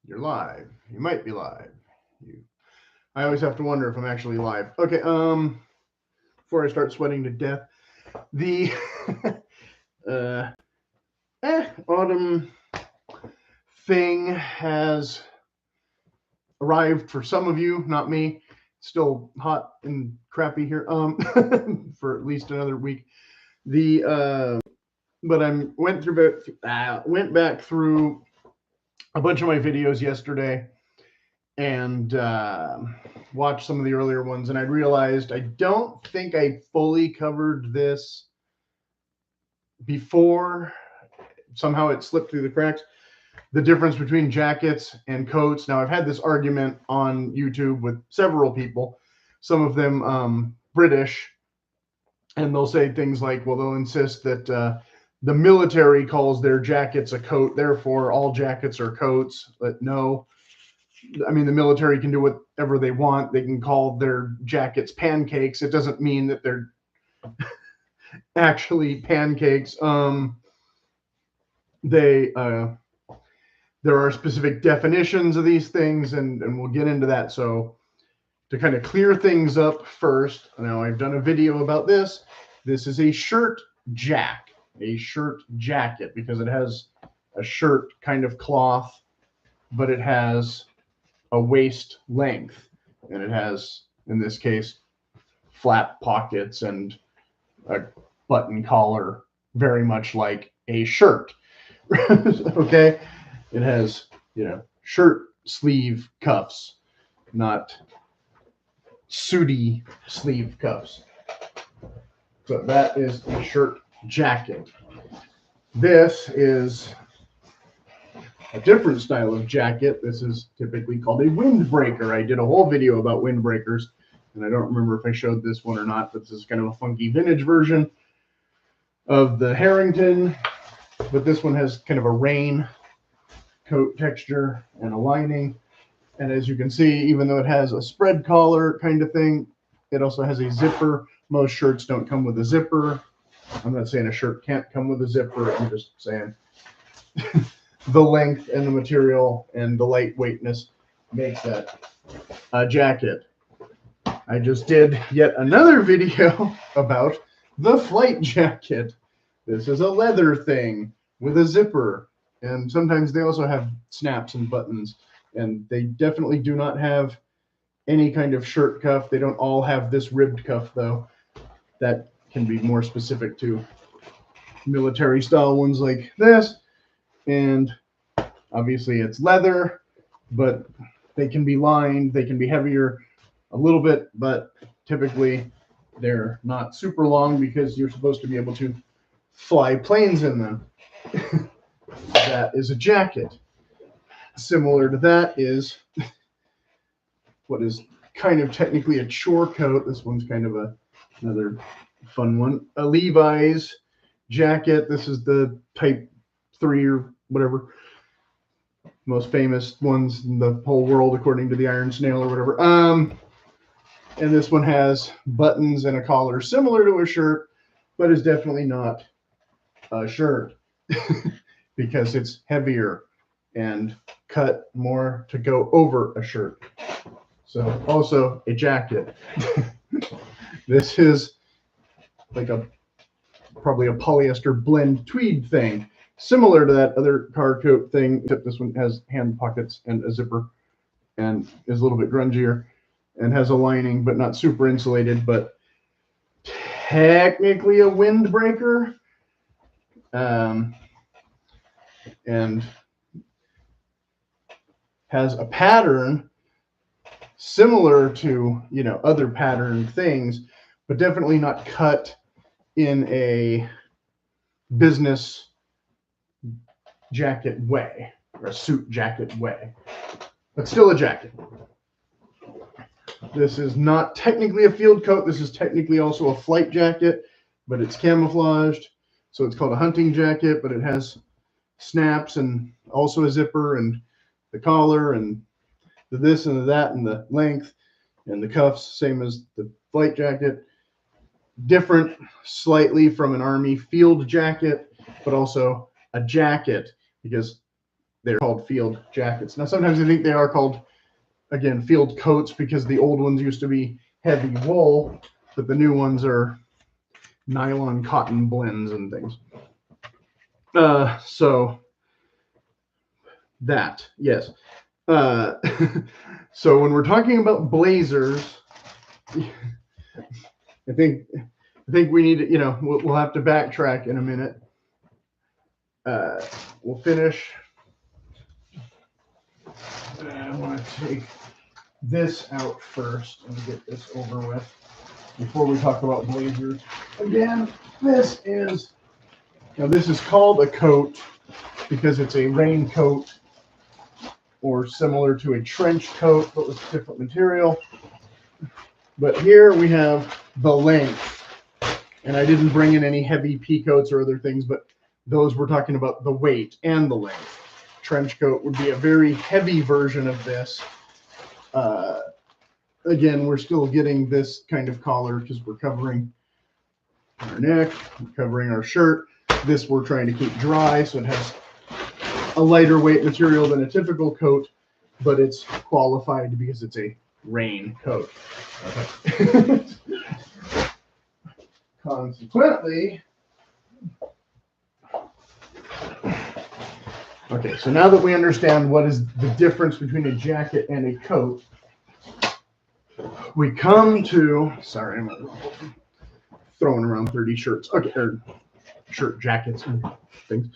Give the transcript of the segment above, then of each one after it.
You're live. You might be live. You, I always have to wonder if I'm actually live. Okay, before I start sweating to death, the uh autumn thing has arrived for some of you, not me. It's still hot and crappy here. For at least another week. The but I went back through a bunch of my videos yesterday and watched some of the earlier ones, and I realized I don't think I fully covered this before. Somehow it slipped through the cracks. The difference between jackets and coats. Now, I've had this argument on YouTube with several people, some of them British, and they'll say things like, well, they'll insist that the military calls their jackets a coat, therefore all jackets are coats. But no, I mean, the military can do whatever they want. They can call their jackets pancakes. It doesn't mean that they're actually pancakes. They there are specific definitions of these things, and we'll get into that. So to kind of clear things up first, now I've done a video about this. This is a shirt jacket, because it has a shirt kind of cloth, but it has a waist length, and it has, in this case, flap pockets and a button collar, very much like a shirt. Okay, it has, shirt sleeve cuffs, not sooty sleeve cuffs. So that is a shirt jacket. This is a different style of jacket. This is typically called a windbreaker. I did a whole video about windbreakers, and I don't remember if I showed this one or not, but this is kind of a funky vintage version of the Harrington. But this one has kind of a rain coat texture and a lining. And as you can see, even though it has a spread collar kind of thing, it also has a zipper. Most shirts don't come with a zipper. I'm not saying a shirt can't come with a zipper. I'm just saying the length and the material and the lightweightness makes that a jacket. I just did yet another video about the flight jacket. This is a leather thing with a zipper, and sometimes they also have snaps and buttons, and they definitely do not have any kind of shirt cuff. They don't all have this ribbed cuff, though. That can be more specific to military style ones like this. And obviously it's leather, but they can be lined, they can be heavier a little bit, but typically they're not super long because you're supposed to be able to fly planes in them. That is a jacket. Similar to that is what is kind of technically a chore coat. This one's kind of another fun one. A Levi's jacket. This is the type 3 or whatever, most famous ones in the whole world according to the Iron Snail or whatever. And this one has buttons and a collar similar to a shirt, but is definitely not a shirt because it's heavier and cut more to go over a shirt. So also a jacket. This is like probably a polyester blend tweed thing, similar to that other car coat thing, except this one has hand pockets and a zipper and is a little bit grungier and has a lining, but not super insulated, but technically a windbreaker. And has a pattern similar to, other patterned things, but definitely not cut in a business jacket way or a suit jacket way, but still a jacket. This is not technically a field coat. This is technically also a flight jacket, but it's camouflaged. So it's called a hunting jacket, but it has snaps and also a zipper and the collar and the this and the that and the length and the cuffs, same as the flight jacket. Different slightly from an army field jacket, but also a jacket because they're called field jackets. Now, sometimes I think they are called, again, field coats because the old ones used to be heavy wool, but the new ones are nylon cotton blends and things. So that, yes. So when we're talking about blazers, I think we need to, we'll have to backtrack in a minute. We'll finish. I want to take this out first and get this over with before we talk about blazers. Again, this is called a coat because it's a raincoat or similar to a trench coat, but with different material. But here we have the length, and I didn't bring in any heavy pea coats or other things, but those we're talking about the weight and the length. Trench coat would be a very heavy version of this. Again, we're still getting this kind of collar because we're covering our neck, we're covering our shirt. This we're trying to keep dry, so it has a lighter weight material than a typical coat, but it's qualified because it's a rain coat. Okay. Consequently, okay, so now that we understand what is the difference between a jacket and a coat, we come to, sorry, I'm throwing around 30 shirts, okay, or shirt jackets and things.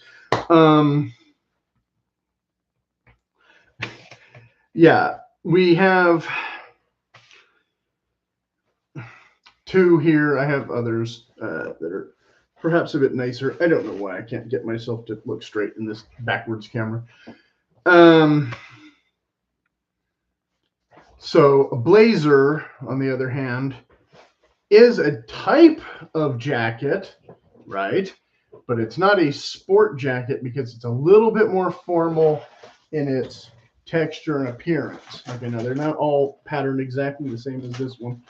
Yeah, we have two here. I have others that are perhaps a bit nicer. I don't know why I can't get myself to look straight in this backwards camera. So a blazer, on the other hand, is a type of jacket, right? But it's not a sport jacket because it's a little bit more formal in its texture and appearance. Okay, now they're not all patterned exactly the same as this one,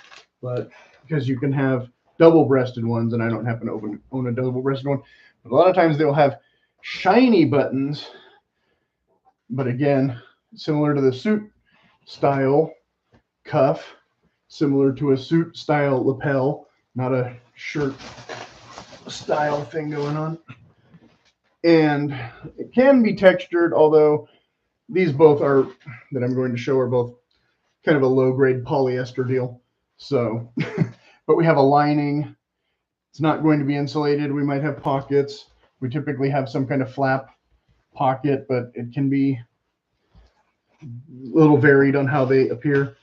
but because you can have double-breasted ones, and I don't happen to own a double-breasted one, but a lot of times they'll have shiny buttons, but again, similar to the suit style cuff, similar to a suit style lapel, not a shirt style thing going on. And it can be textured, although these both are, that I'm going to show, are both kind of a low-grade polyester deal. So, but we have a lining. It's not going to be insulated. We might have pockets. We typically have some kind of flap pocket, but it can be a little varied on how they appear.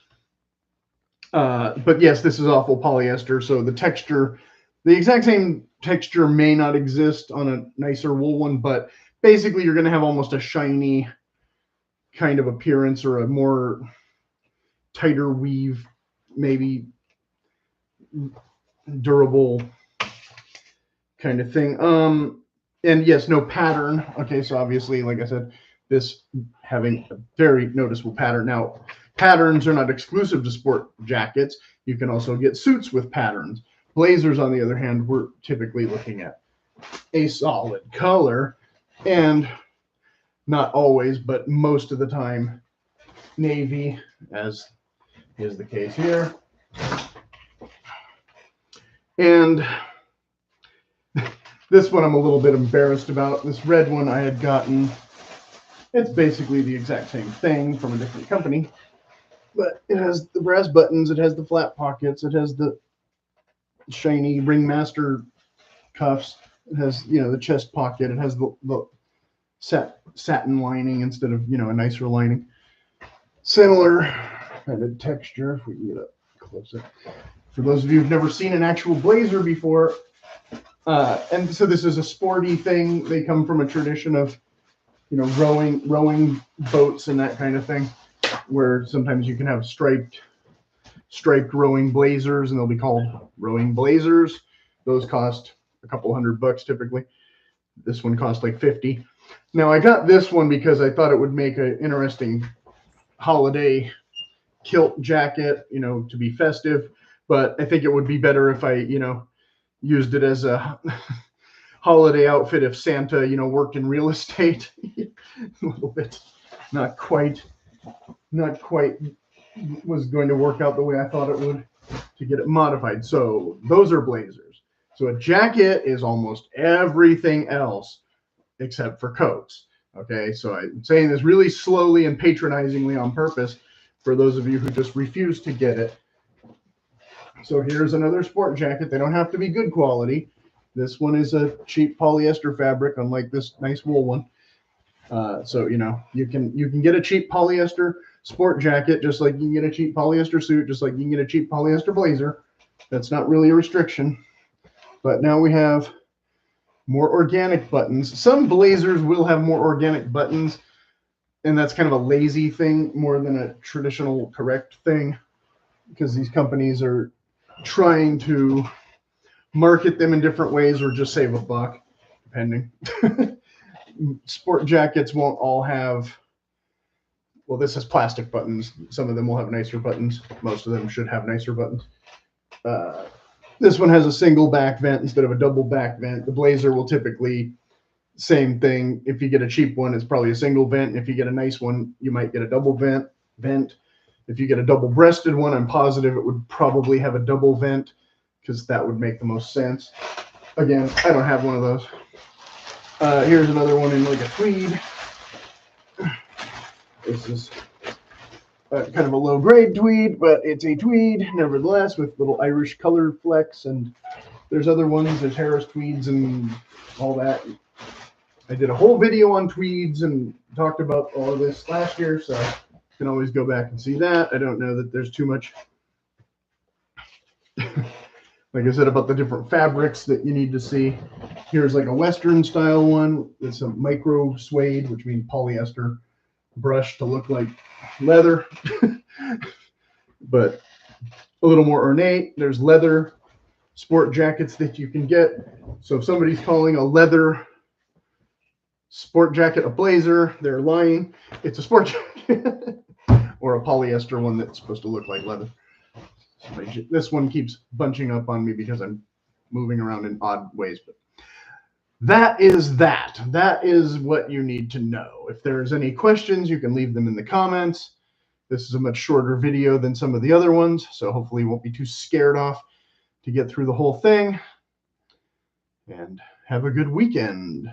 But yes, this is awful polyester, so the texture, the exact same texture may not exist on a nicer wool one, but basically you're going to have almost a shiny kind of appearance or a more tighter weave, maybe durable kind of thing. And yes, no pattern. Okay, so obviously, like I said, this having a very noticeable pattern. Now, patterns are not exclusive to sport jackets. You can also get suits with patterns. Blazers, on the other hand, we're typically looking at a solid color, and not always, but most of the time, navy, as is the case here. And this one I'm a little bit embarrassed about. This red one I had gotten. It's basically the exact same thing from a different company, but it has the brass buttons, it has the flat pockets, it has the shiny ringmaster cuffs, it has, the chest pocket, it has the satin lining instead of, a nicer lining. Similar kind of texture, if we can get up closer. For those of you who've never seen an actual blazer before, and so this is a sporty thing. They come from a tradition of, rowing boats and that kind of thing, where sometimes you can have striped rowing blazers, and they'll be called rowing blazers. Those cost a couple $100 typically. This one cost like 50. Now I got this one because I thought it would make an interesting holiday kilt jacket, to be festive. But I think it would be better if I, used it as a holiday outfit if Santa, you know, worked in real estate. A little bit, not quite was going to work out the way I thought it would to get it modified. So those are blazers. So a jacket is almost everything else except for coats. Okay, so I'm saying this really slowly and patronizingly on purpose for those of you who just refuse to get it. So here's another sport jacket. They don't have to be good quality. This one is a cheap polyester fabric, unlike this nice wool one. So you know you can get a cheap polyester sport jacket just like you can get a cheap polyester suit, just like you can get a cheap polyester blazer. That's not really a restriction. But now we have more organic buttons. Some blazers will have more organic buttons, and that's kind of a lazy thing more than a traditional correct thing, because these companies are trying to market them in different ways or just save a buck, depending. Sport jackets won't all have, well, this has plastic buttons. Some of them will have nicer buttons. Most of them should have nicer buttons. This one has a single back vent instead of a double back vent. The blazer will typically, same thing. If you get a cheap one, it's probably a single vent. If you get a nice one, you might get a double vent. If you get a double-breasted one, I'm positive it would probably have a double vent, because that would make the most sense. Again, I don't have one of those. Here's another one in like a tweed. This is kind of a low-grade tweed, but it's a tweed nevertheless, with little Irish color flecks. And there's other ones. There's Harris tweeds and all that. I did a whole video on tweeds and talked about all of this last year, so you can always go back and see that. I don't know that there's too much, like I said, about the different fabrics that you need to see. Here's like a Western style one. It's a micro suede, which means polyester brushed to look like leather, but a little more ornate. There's leather sport jackets that you can get. So if somebody's calling a leather sport jacket a blazer, they're lying. It's a sport jacket or a polyester one that's supposed to look like leather. So this one keeps bunching up on me because I'm moving around in odd ways. But that is that. That is what you need to know. If there's any questions, you can leave them in the comments. This is a much shorter video than some of the other ones, so hopefully you won't be too scared off to get through the whole thing. And have a good weekend.